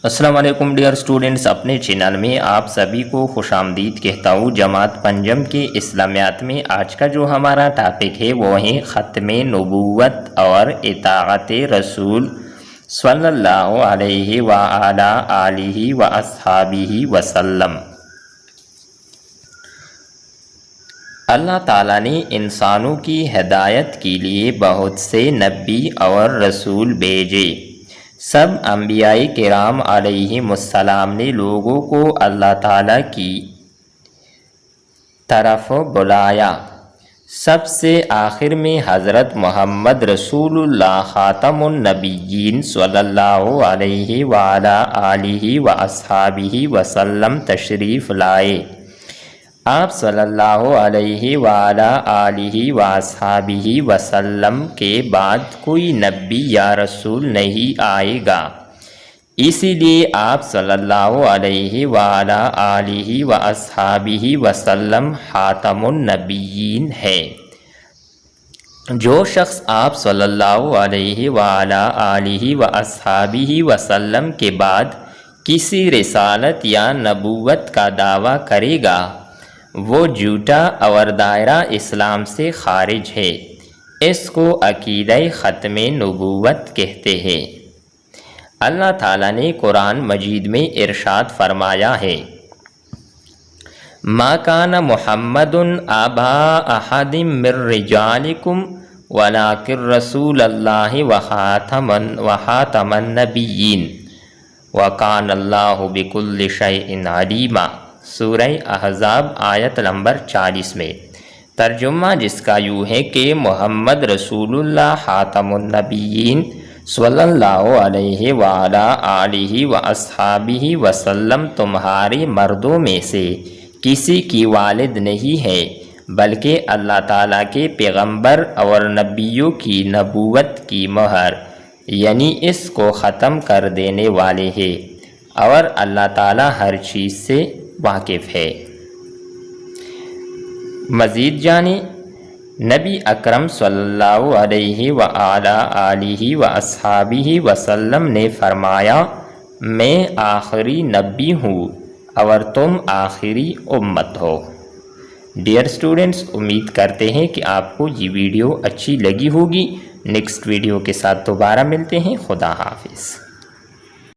السلام علیکم dear students, اپنے چینل میں آپ سبھی کو خوش آمدید کہتا ہوں۔ جماعت پنجم کے اسلامیات میں آج کا جو ہمارا ٹاپک ہے وہ ہے ختم نبوت اور اطاعت رسول صلی اللہ علیہ وآلہ آلہ واصحابہ وسلم۔ اللہ تعالیٰ نے انسانوں کی ہدایت کے لیے بہت سے نبی اور رسول بھیجے۔ سب انبیاء کرام علیہم السلام نے لوگوں کو اللہ تعالیٰ کی طرف بلایا۔ سب سے آخر میں حضرت محمد رسول اللہ خاتم النبیین صلی اللہ علیہ وآلہ آلہ واصحابہ وسلم تشریف لائے۔ آپ صلی اللہ علیہ وآلہ آلہ واصحابہ وسلم کے بعد کوئی نبی یا رسول نہیں آئے گا، اسی لیے آپ صلی اللہ علیہ وآلہ آلہ واصحابہ وسلم خاتم النبیین ہے۔ جو شخص آپ صلی اللہ علیہ وآلہ آلہ واصحابہ وسلم کے بعد کسی رسالت یا نبوت کا دعویٰ کرے گا وہ جھوٹا اور دائرہ اسلام سے خارج ہے۔ اس کو عقیدہ ختم نبوت کہتے ہیں۔ اللہ تعالیٰ نے قرآن مجید میں ارشاد فرمایا ہے، ما کان محمد ابا احد من رجالکم ولکن رسول اللہ وخاتم النبیین وکان اللہ بکل شیء علیما۔ سورہ احزاب آیت نمبر 40 میں ترجمہ جس کا یوں ہے کہ محمد رسول اللہ خاتم النبیین صلی اللہ علیہ وآلہ آلہ واصحابہ وسلم تمہارے مردوں میں سے کسی کی والد نہیں ہے بلکہ اللہ تعالیٰ کے پیغمبر اور نبیوں کی نبوت کی مہر یعنی اس کو ختم کر دینے والے ہیں، اور اللہ تعالیٰ ہر چیز سے واقف ہے۔ مزید جانیں، نبی اکرم صلی اللہ علیہ وآلہ آلہ واصحابہ وسلم نے فرمایا، میں آخری نبی ہوں اور تم آخری امت ہو۔ ڈیئر اسٹوڈنٹس، امید کرتے ہیں کہ آپ کو یہ ویڈیو اچھی لگی ہوگی۔ نیکسٹ ویڈیو کے ساتھ دوبارہ ملتے ہیں۔ خدا حافظ۔